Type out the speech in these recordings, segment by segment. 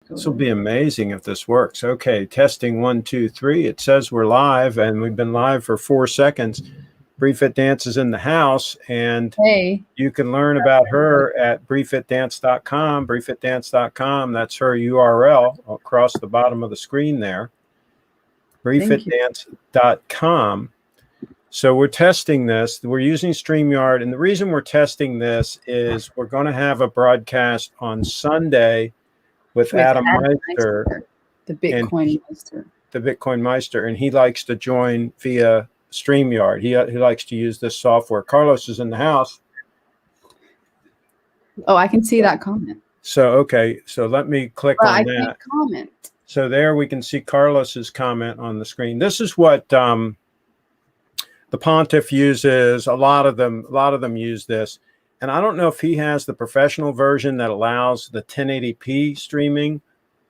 This will be amazing if this works. Okay, testing 1, 2, 3. It says we're live, and we've been live for 4 seconds. Bree-Fit Dance is in the house, and you can learn about her at BreeFitDance.com. BreeFitDance.com. That's her URL across the bottom of the screen there. BreeFitDance.com. So we're testing this. We're using StreamYard, and the reason we're testing this is we're going to have a broadcast on Sunday with Adam Meister, the Bitcoin Meister. The Bitcoin Meister, and he likes to join via StreamYard. He likes to use this software. Carlos is in the house. Oh, I can see that comment. So, okay. So let me click on that. Can't comment. So there we can see Carlos's comment on the screen. This is what the Pontiff uses. A lot of them use this. And I don't know if he has the professional version that allows the 1080p streaming,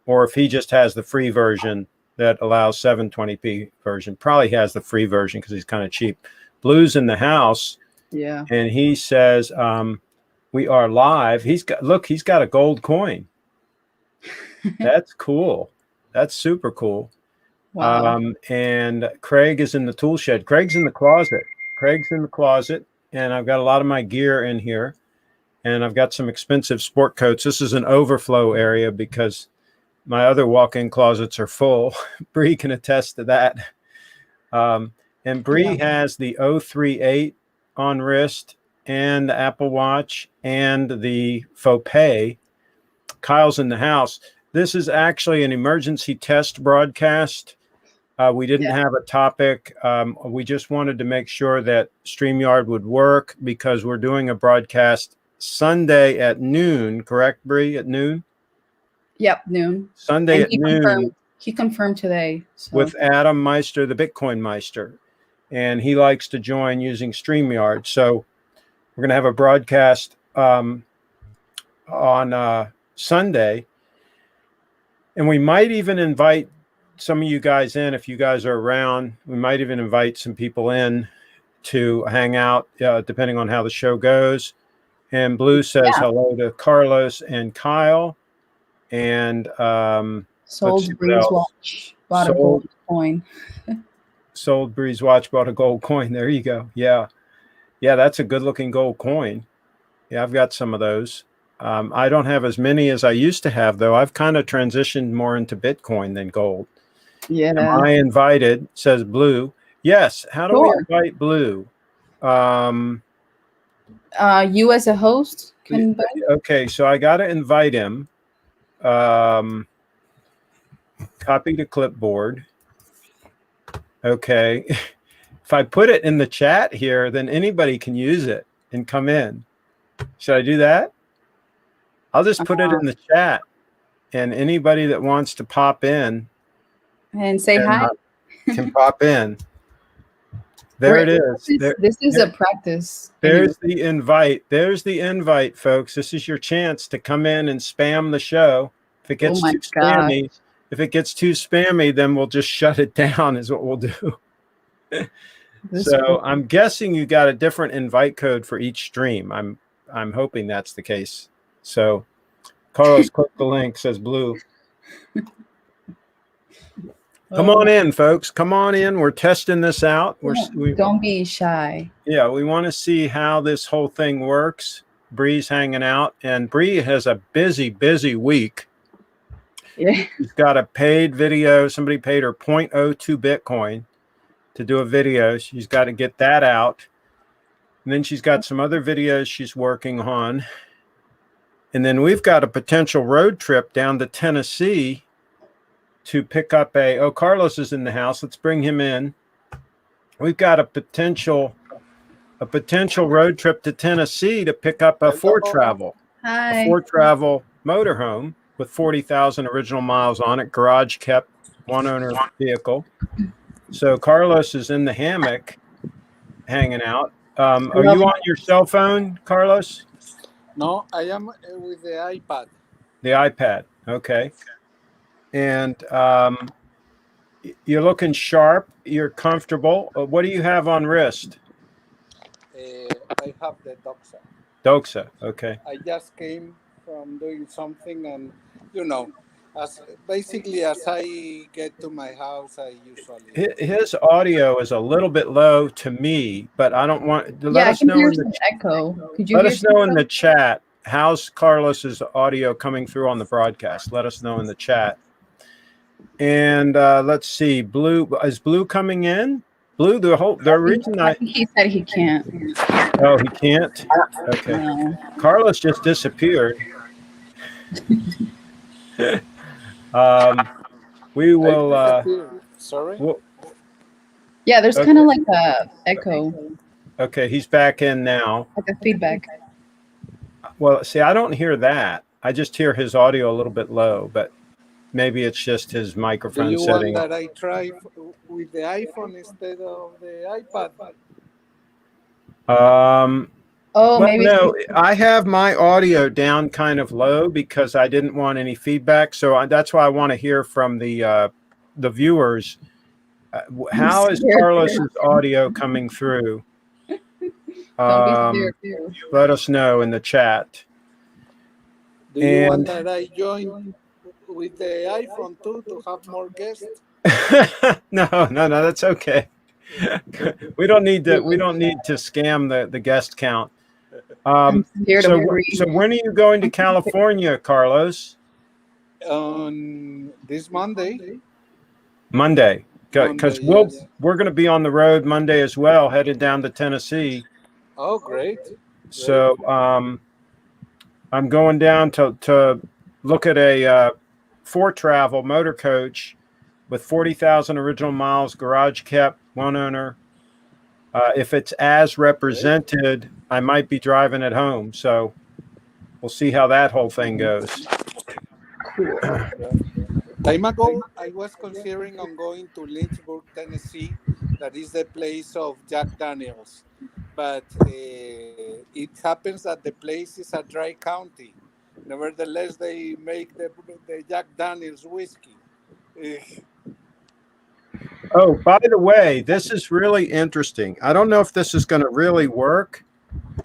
or if he just has the free version that allows 720p version. Probably has the free version because he's kind of cheap. Blue's in the house. Yeah. And he says, we are live. He's got a gold coin. That's cool. That's super cool. Wow. And Craig is in the tool shed. Craig's in the closet. And I've got a lot of my gear in here, and I've got some expensive sport coats. This is an overflow area because my other walk-in closets are full. Bree can attest to that. And Bree has the 038 on wrist and the Apple Watch and the faux pay. Kyle's in the house. This is actually an emergency test broadcast. We didn't have a topic. We just wanted to make sure that StreamYard would work because we're doing a broadcast Sunday at noon, correct, Bree? At noon? Yep, noon. Sunday at noon. He confirmed today. So. With Adam Meister, the Bitcoin Meister. And he likes to join using StreamYard. So we're going to have a broadcast on Sunday. And we might even invite some of you guys in, if you guys are around. We might even invite some people in to hang out, depending on how the show goes. And Blue says hello to Carlos and Kyle. And Sold Breeze Watch, bought a gold coin. Sold Breeze Watch, bought a gold coin. There you go. Yeah, that's a good looking gold coin. Yeah, I've got some of those. I don't have as many as I used to have, though. I've kind of transitioned more into Bitcoin than gold. Yeah. Am I invited? Says Blue. Yes. How do we invite Blue? You as a host can invite. Okay, so I got to invite him. Copy to clipboard. Okay. If I put it in the chat here, then anybody can use it and come in. Should I do that? I'll just put it in the chat, and anybody that wants to pop in and say hi can pop in. There it is. This is a practice. There's the invite. There's the invite, folks. This is your chance to come in and spam the show. If it gets too spammy, then we'll just shut it down is what we'll do. So I'm guessing you got a different invite code for each stream. I'm hoping that's the case. So Carlos, click the link, says Blue. Come on in, folks. Come on in. We're testing this out. Don't be shy. Yeah, we want to see how this whole thing works. Bree's hanging out, and Bree has a busy week. Yeah. She's got a paid video. Somebody paid her 0.02 Bitcoin to do a video. She's got to get that out. And then she's got some other videos she's working on. And then we've got a potential road trip down to Tennessee to pick up Carlos is in the house. Let's bring him in. We've got a potential road trip to Tennessee to pick up a Ford Travel. Hi. A Ford Travel motorhome with 40,000 original miles on it, garage kept, one owner vehicle. So Carlos is in the hammock hanging out. Are you on your cell phone, Carlos? No, I am with the iPad. The iPad, okay. And you're looking sharp. You're comfortable. What do you have on wrist? I have the Doxa, okay. I just came from doing something, and As basically as I get to my house, I usually His audio is a little bit low to me, but I don't want to let Yeah, I us can know hear in the some echo. Could you let hear us know in some the echo? chat how's Carlos's audio coming through on the broadcast. Let us know in the chat. And let's see, Blue coming in? Blue, the reason I think he said he can't. he can't. Okay, No. Carlos just disappeared. We I will. disappeared. Sorry. We'll Yeah, there's kind okay, of like a echo, okay, he's back in now. like a feedback. Well, see, I don't hear that. I just hear his audio a little bit low, but maybe it's just his Do microphone you want setting. that I try with the iPhone instead of the iPad? Oh, Well, maybe it's no, I have my audio down kind of low because I didn't want any feedback. So that's why I want to hear from the viewers. I'm How is scared. Carlos's audio coming through? Don't be scared too. Let us know in the chat. Do you want that I join with the iPhone too to have more guests? No, that's okay. We don't need to. We don't need to scam the guest count. I'm scared of So breathe. when are you going to California, Carlos? On this Monday. Monday, Monday, because yes. we're going to be on the road Monday as well, headed down to Tennessee. Oh, great. So I'm going down to look at a for travel motor coach with 40,000 original miles, garage kept, one owner. If it's as represented, I might be driving it home. So we'll see how that whole thing goes. Cool. Time ago, I was considering on going to Lynchburg, Tennessee. That is the place of Jack Daniels. But it happens that the place is a dry county. Nevertheless, they make the Jack Daniels whiskey. Eh, Oh, by the way, this is really interesting. I don't know if this is going to really work,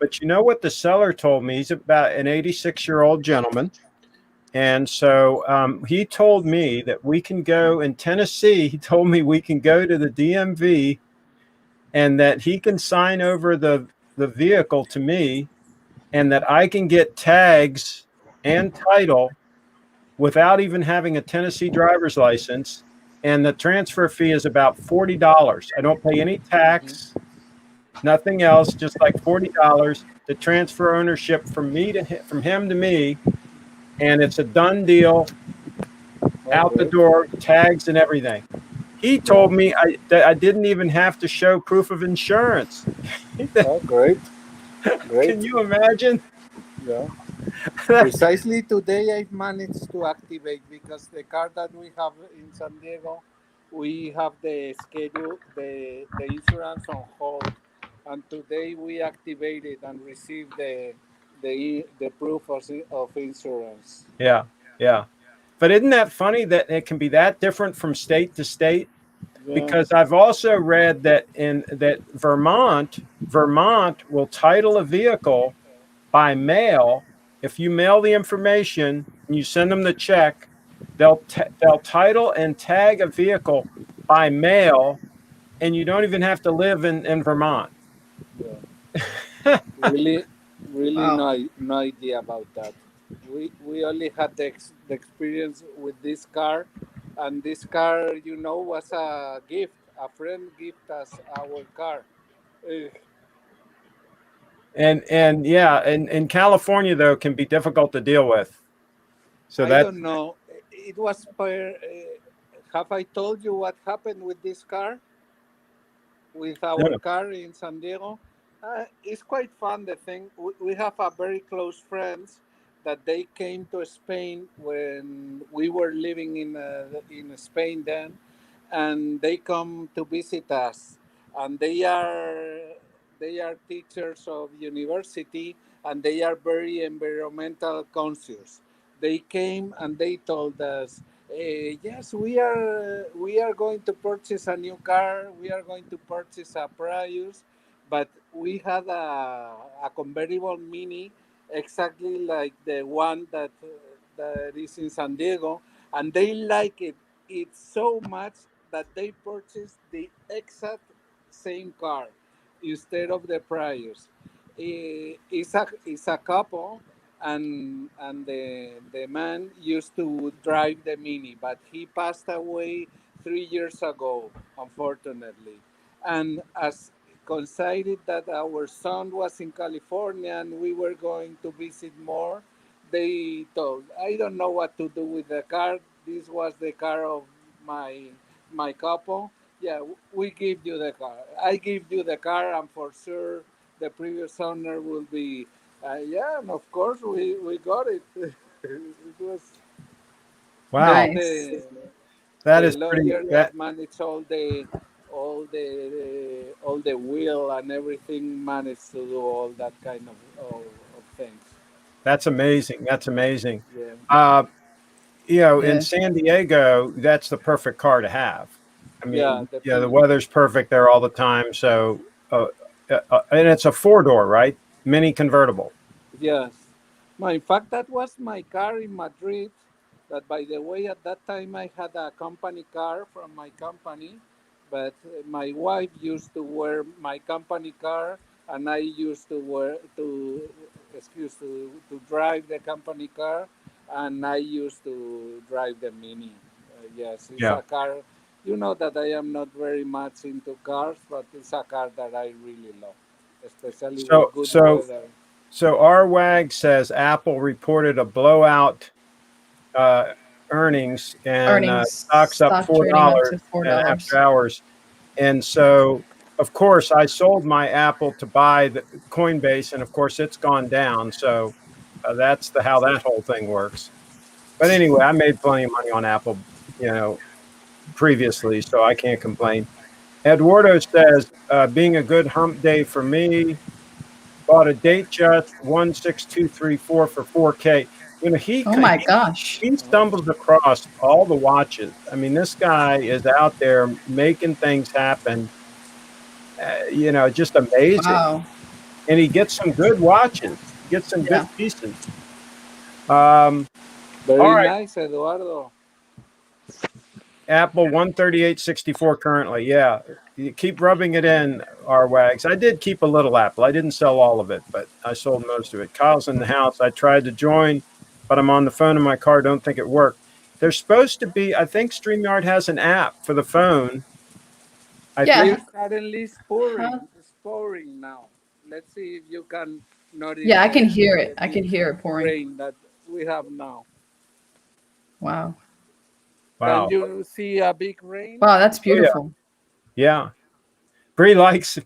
but you know what the seller told me? He's about an 86-year-old gentleman. And so he told me that we can go in Tennessee. He told me we can go to the DMV and that he can sign over the vehicle to me and that I can get tags and title without even having a Tennessee driver's license. And the transfer fee is about $40. I don't pay any tax, nothing else, just like $40 to transfer ownership from him to me. And it's a done deal, oh, out the great. door, tags and everything. He Yeah. told me that I didn't even have to show proof of insurance. Oh, great. Great. Can you imagine? Yeah. Precisely today, I've managed to activate because the car that we have in San Diego, we have the schedule, the insurance on hold, and today we activated and received the proof of insurance. Yeah, yeah. But isn't that funny that it can be that different from state to state? Yeah. Because I've also read that in that Vermont will title a vehicle by mail. If you mail the information and you send them the check, they'll title and tag a vehicle by mail, and you don't even have to live in Vermont. Yeah. Really, really Wow. no idea about that. We only had the experience with this car, and this car, was a gift. A friend gifted us our car. Eh, And yeah, and in California though can be difficult to deal with. So I that don't know. It was per. Have I told you what happened with this car? With our no. car in San Diego. It's quite fun. The thing we have a very close friends that they came to Spain when we were living in Spain then, and they come to visit us, and they are teachers of university, and they are very environmental conscious. They came and they told us, yes, we are going to purchase a new car. We are going to purchase a Prius, but we had a convertible Mini, exactly like the one that is in San Diego, and they like it so much that they purchased the exact same car instead of the Prius. It's a couple, and the man used to drive the Mini, but he passed away 3 years ago, unfortunately. And as coincided that our son was in California and we were going to visit more, they told, I don't know what to do with the car. This was the car of my couple. Yeah, we give you the car. I give you the car, and for sure the previous owner will be. Yeah, and of course we got it. It was Wow, Nice. that the is pretty. lawyer That that managed all the will and everything, managed to do all that kind of things. that's amazing. That's amazing. Yeah, Uh, in Yeah. San Diego, that's the perfect car to have. I yeah, mean, yeah, the definitely. weather's perfect there all the time. So, and it's a 4 door, right? Mini convertible. Yes. No, in fact, that was my car in Madrid. That, by the way, at that time I had a company car from my company, but my wife used to wear my company car, and I used to drive the company car, and I used to drive the Mini. Yes, it's Yeah. a car. You know that I am not very much into cars, but it's a car that I really love, especially So, with good so, weather. so our WAG says Apple reported a blowout uh, earnings and Earnings, stocks up stock trading up to four and after dollars. hours. And so, of course, I sold my Apple to buy the Coinbase, and of course, it's gone down. So that's how that whole thing works. But anyway, I made plenty of money on Apple, you know, previously, so I can't complain. Eduardo says, being a good hump day for me, bought a date just 16234 for 4K. You know, Oh my gosh. he stumbled across all the watches. I mean, this guy is out there making things happen. Just amazing. Wow. And he gets some good watches. He gets some good Yeah. pieces. Um, all Very right, nice, Eduardo. Apple 13864 currently. Yeah, you keep rubbing it in, our wags. I did keep a little Apple. I didn't sell all of it, but I sold most of it. Kyle's in the house. I tried to join, but I'm on the phone in my car. Don't think it worked. There's supposed to be. I think StreamYard has an app for the phone. I think. Yeah. It's suddenly Huh? pouring now. Let's see if you can notice Yeah, I can hear the it. I big can hear it pouring. rain that we have now. Wow. Can Wow. you see a big rain? Wow, that's Oh yeah. beautiful. Yeah. Bree likes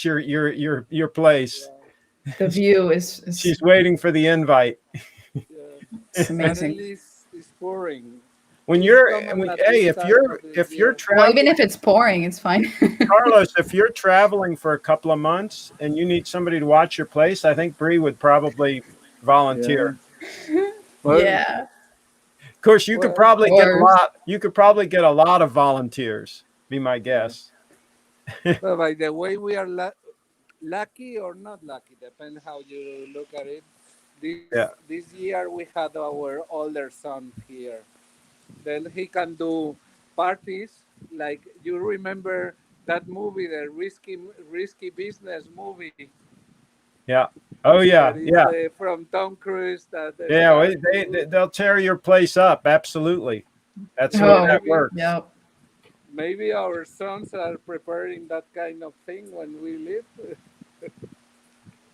your place. Yeah, The view is She's waiting for the invite. yeah. it's amazing. Suddenly it's pouring. When Please you're come and hey, assist us for this. if you're Yeah, Well, even traveling, if it's pouring, it's fine. Carlos, if you're traveling for a couple of months and you need somebody to watch your place, I think Bree would probably volunteer. yeah. Well, Yeah, Of course, well. of course. you could probably get a lot of volunteers, be my Yeah. guess. Well, by the way, we are lucky or not lucky, depends how you look at it. Yeah. This year we had our older son here. Then he can do parties. Like you remember that movie, the risky business movie, Yeah. Oh that yeah. is Yeah. from Tom Cruise that Yeah. start to. They'll tear your place up. Absolutely. That's the way So Oh, that maybe works. yep. maybe our sons are preparing that kind of thing when we leave.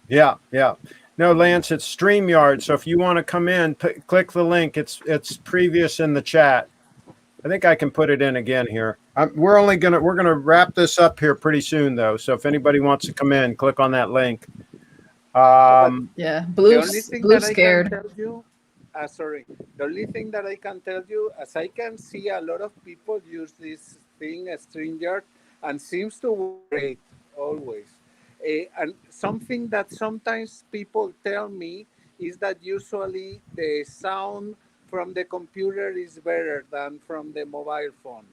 Yeah. Yeah. No, Lance, it's StreamYard. So if you want to come in, click the link. It's previous in the chat. I think I can put it in again here. We're gonna wrap this up here pretty soon though. So if anybody wants to come in, click on that link. No, but Yeah. the only thing Blue that I can scared. tell you, sorry, the only thing that I can tell you, as I can see a lot of people use this thing, a StreamYard, and seems to work great always. And something that sometimes people tell me is that usually the sound from the computer is better than from the mobile phone.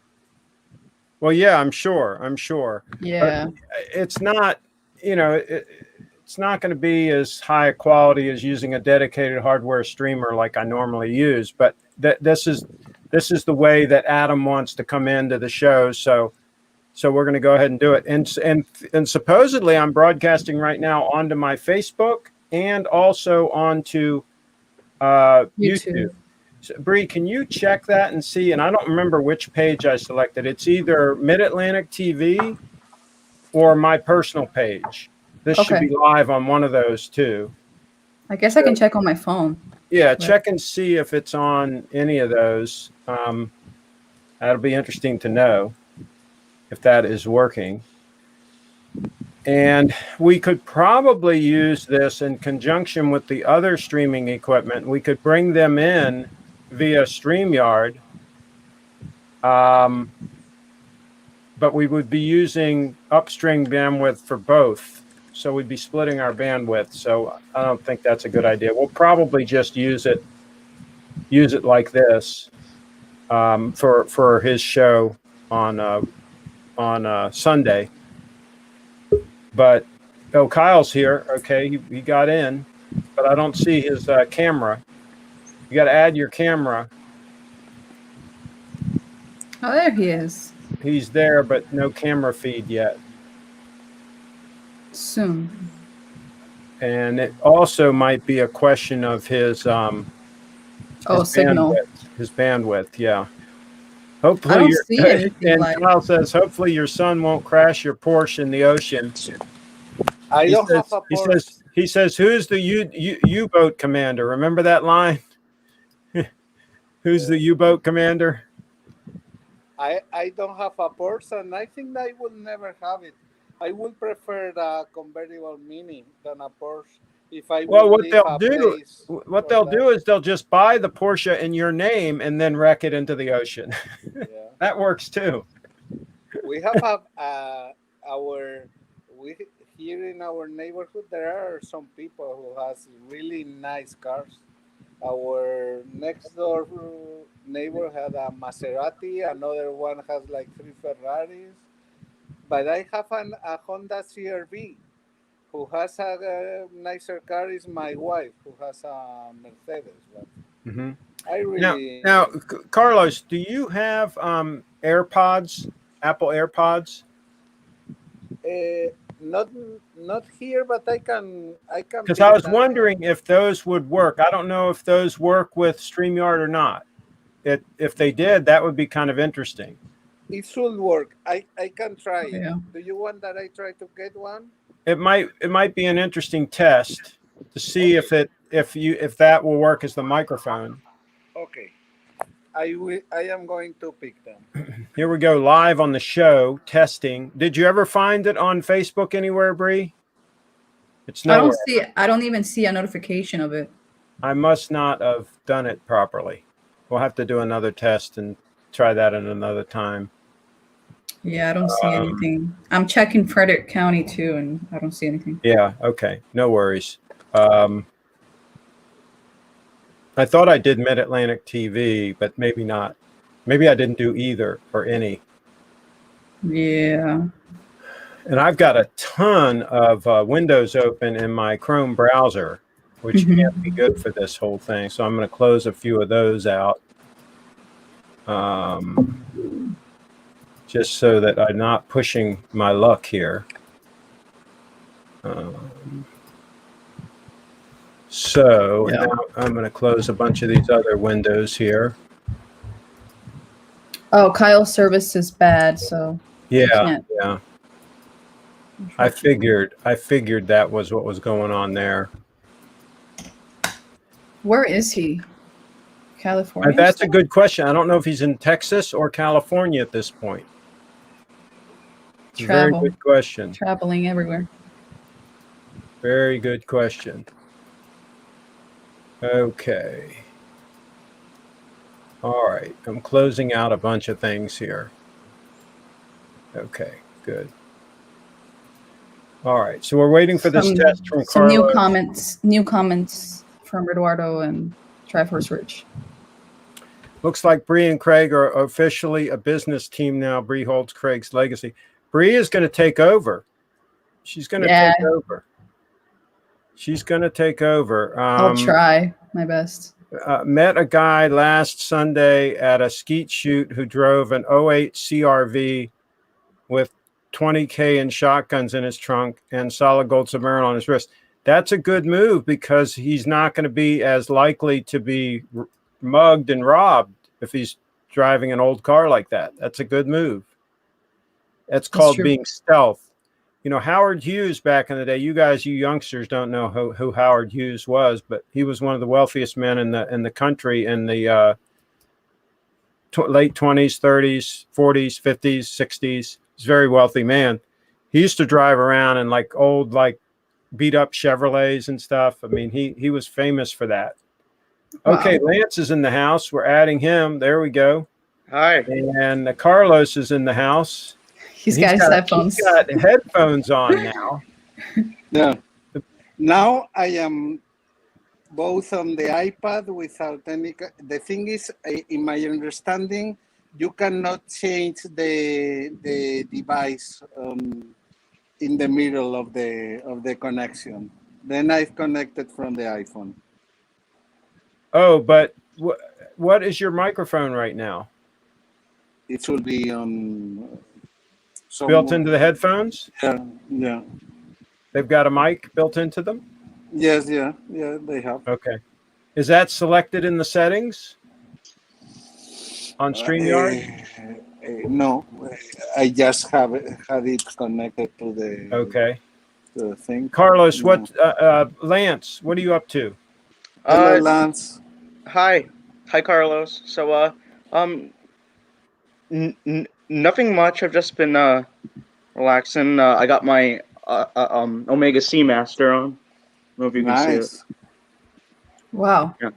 Well, yeah, I'm sure. But Yeah. it's not, it's not going to be as high a quality as using a dedicated hardware streamer like I normally use. But this is, this is the way that Adam wants to come into the show. So we're going to go ahead and do it. And supposedly I'm broadcasting right now onto my Facebook and also onto YouTube. So, Bree, can you check that and see? And I don't remember which page I selected. It's either Mid-Atlantic TV or my personal page. This should be live on one of those too. I guess I can check on my phone. Yeah, check and see if it's on any of those. That'll be interesting to know if that is working. And we could probably use this in conjunction with the other streaming equipment. We could bring them in via StreamYard, but we would be using upstream bandwidth for both. So we'd be splitting our bandwidth. So I don't think that's a good idea. We'll probably just use it like this for his show on Sunday. But Kyle's here. Okay, he got in, but I don't see his camera. You got to add your camera. Oh, there he is. He's there, but no camera feed yet. Soon. And it also might be a question of his signal. His bandwidth, yeah. Hopefully, I don't see anything. And Kyle says, hopefully your son won't crash your Porsche in the ocean. I don't have a Porsche. He says, who's the U-boat commander? Remember that line? Who's the U-boat commander? I don't have a Porsche, and I think I will never have it. I would prefer the convertible Mini than a Porsche. If I what they'll do is they'll just buy the Porsche in your name and then wreck it into the ocean. Yeah. That works too. We have here in our neighborhood there are some people who has really nice cars. Our next door neighbor had a Maserati, another one has like 3 Ferraris, but I have a Honda CR-V. Who has a nicer car is my wife, who has a Mercedes. Mm-hmm. I really now, Carlos, do you have AirPods, Apple AirPods? Not here, but I can. Because I was wondering if those would work. I don't know if those work with StreamYard or not. If they did, that would be kind of interesting. It should work. I can try it. Yeah. Do you want that I try to get one? It might be an interesting test to see if that will work as the microphone. Okay. I am going to pick them. Here we go, live on the show, testing. Did you ever find it on Facebook anywhere, Bree? It's nowhere. I don't see it. I don't even see a notification of it. I must not have done it properly. We'll have to do another test and try that at another time. Yeah, I don't see anything. I'm checking Frederick County too, and I don't see anything. Yeah, okay. No worries. I thought I did Mid-Atlantic TV, but maybe not. Maybe I didn't do either or any. Yeah. And I've got a ton of windows open in my Chrome browser, which can't be good for this whole thing. So I'm going to close a few of those out. Just so that I'm not pushing my luck here. Now I'm going to close a bunch of these other windows here. Oh, Kyle's service is bad, so yeah. I figured that was what was going on there. Where is he? California? That's a good question. I don't know if he's in Texas or California at this point. Very good question. Traveling everywhere. Very good question. Okay. All right. I'm closing out a bunch of things here. Okay, good. All right. So we're waiting for this test from Carlos. Some new comments from Eduardo and Triforce Rich. Looks like Bree and Craig are officially a business team now. Bree holds Craig's legacy. Bree is going to take over. She's going to take over. She's going to take over. I'll try my best. met a guy last Sunday at a skeet shoot who drove an '08 CRV with 20K in shotguns in his trunk and solid gold submarine on his wrist. That's a good move because he's not going to be as likely to be mugged and robbed if he's driving an old car like that. That's a good move. That's called being stealth. You know, Howard Hughes back in the day, you youngsters don't know who Howard Hughes was, but he was one of the wealthiest men in the country in the late 20s, 30s, 40s, 50s, 60s. He's a very wealthy man. He used to drive around in like old, like beat up Chevrolets and stuff. I mean, he was famous for that. Okay, wow. Lance is in the house. We're adding him. There we go. Hi. And Carlos is in the house. He's got his headphones. He's got headphones on now. Yeah. Now I am both on the iPad without any. The thing is, in my understanding, you cannot change the device in the middle of the connection. Then I've connected from the iPhone. Oh, but what is your microphone right now? It will be on. Built into the headphones? Yeah. They've got a mic built into them? Yes, yeah, they have. Okay. Is that selected in the settings on StreamYard? No, I just had it connected to the thing. Carlos, Lance, what are you up to? Hello, Lance. Hi, Carlos. So, nothing much. I've just been relaxing. I got my Omega Seamaster on. I don't know if you can see it. Wow. Yeah.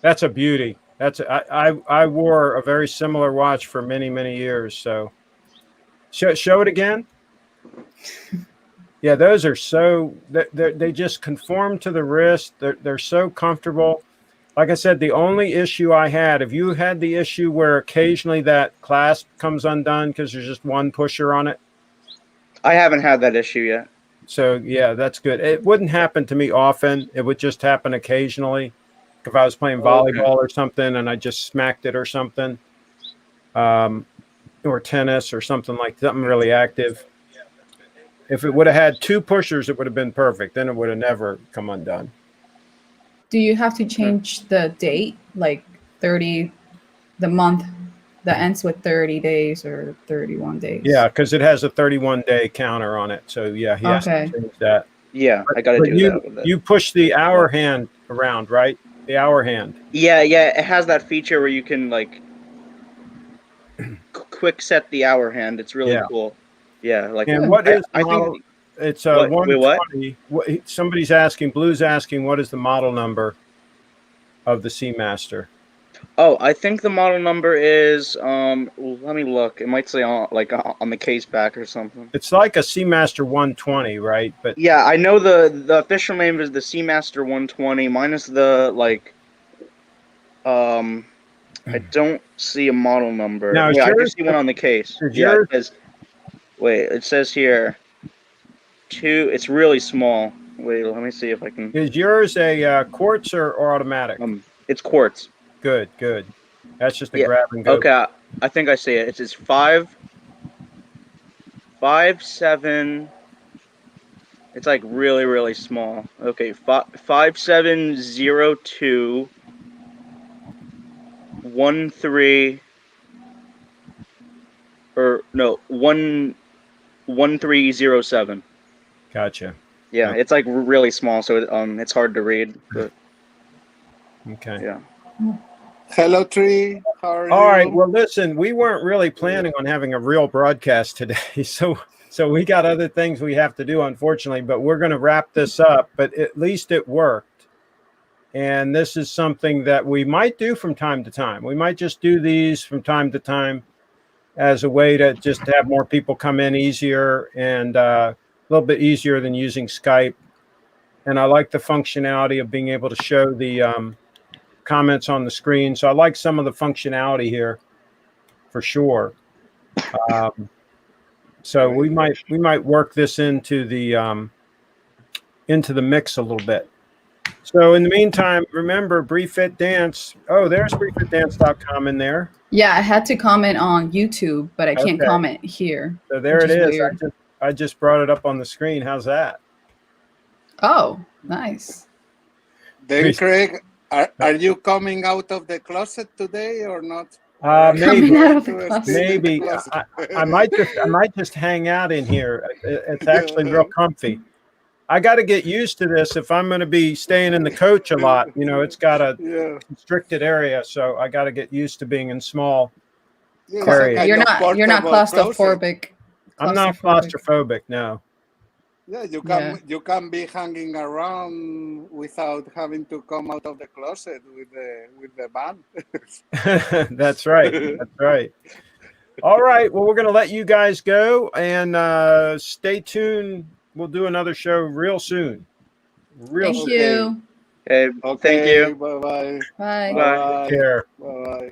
That's a beauty. I wore a very similar watch for many, many years. So show it again. Yeah, those are so they just conform to the wrist. They're so comfortable. Like I said, the only issue I had, if you had the issue where occasionally that clasp comes undone because there's just one pusher on it. I haven't had that issue yet. So, yeah, that's good. It wouldn't happen to me often. It would just happen occasionally if I was playing volleyball or something and I just smacked it or something, or tennis or something really active. If it would have had two pushers, it would have been perfect. Then it would have never come undone. Do you have to change the date, like the month that ends with 30 days or 31 days? Yeah, because it has a 31-day counter on it. So, yeah, he has to change that. Yeah, I got to do that with it. You push the hour hand around, right? The hour hand. Yeah, it has that feature where you can, like, quick set the hour hand. It's really cool. Yeah, like. And what is the model? Think, it's a 120. Somebody's asking, Blue's asking, what is the model number of the Seamaster? Oh, I think the model number is let me look. It might say on the case back or something. It's like a Seamaster 120, right? But yeah, I know the official name is the Seamaster 120 minus the I don't see a model number. Now, yeah, I do see one on the case. Yeah, it says here 2. It's really small. Wait, let me see if I can. Is yours a quartz or automatic? It's quartz. Good. That's just a grab and go. Okay, I think I see it. It says 5.7. It's like really, really small. Okay, 5702 13 or no 1307. Gotcha. Yeah, it's like really small, so it's hard to read. But okay. Yeah. Hello, Tree. How are you? All right. Well, listen, we weren't really planning on having a real broadcast today, so we got other things we have to do, unfortunately. But we're going to wrap this up. But at least it worked, and this is something that we might do from time to time. We might just do these from time to time as a way to just have more people come in easier and a little bit easier than using Skype. And I like the functionality of being able to show the comments on the screen. So I like some of the functionality here for sure. So we might work this into the mix a little bit. So in the meantime, remember Brief Fit Dance. Oh, there's brieffitdance.com in there. Yeah, I had to comment on YouTube, but I can't Okay. comment here. So there which it is. Weird. I just brought it up on the screen. How's that? Oh, nice. Then, Craig, are you coming out of the closet today or not? Maybe. Coming out of the closet. Maybe I might just hang out in here. It's actually real comfy. I got to get used to this if I'm going to be staying in the coach a lot. You know, it's got a constricted area, so I got to get used to being in small areas. You're not claustrophobic. I'm not claustrophobic. No. Yeah, you can be hanging around without having to come out of the closet with the band. That's right. That's right. All right. Well, we're going to let you guys go and stay tuned. We'll do another show real soon. Thank you. Okay. Thank you. Bye-bye. Bye. Bye. Take care. Bye-bye.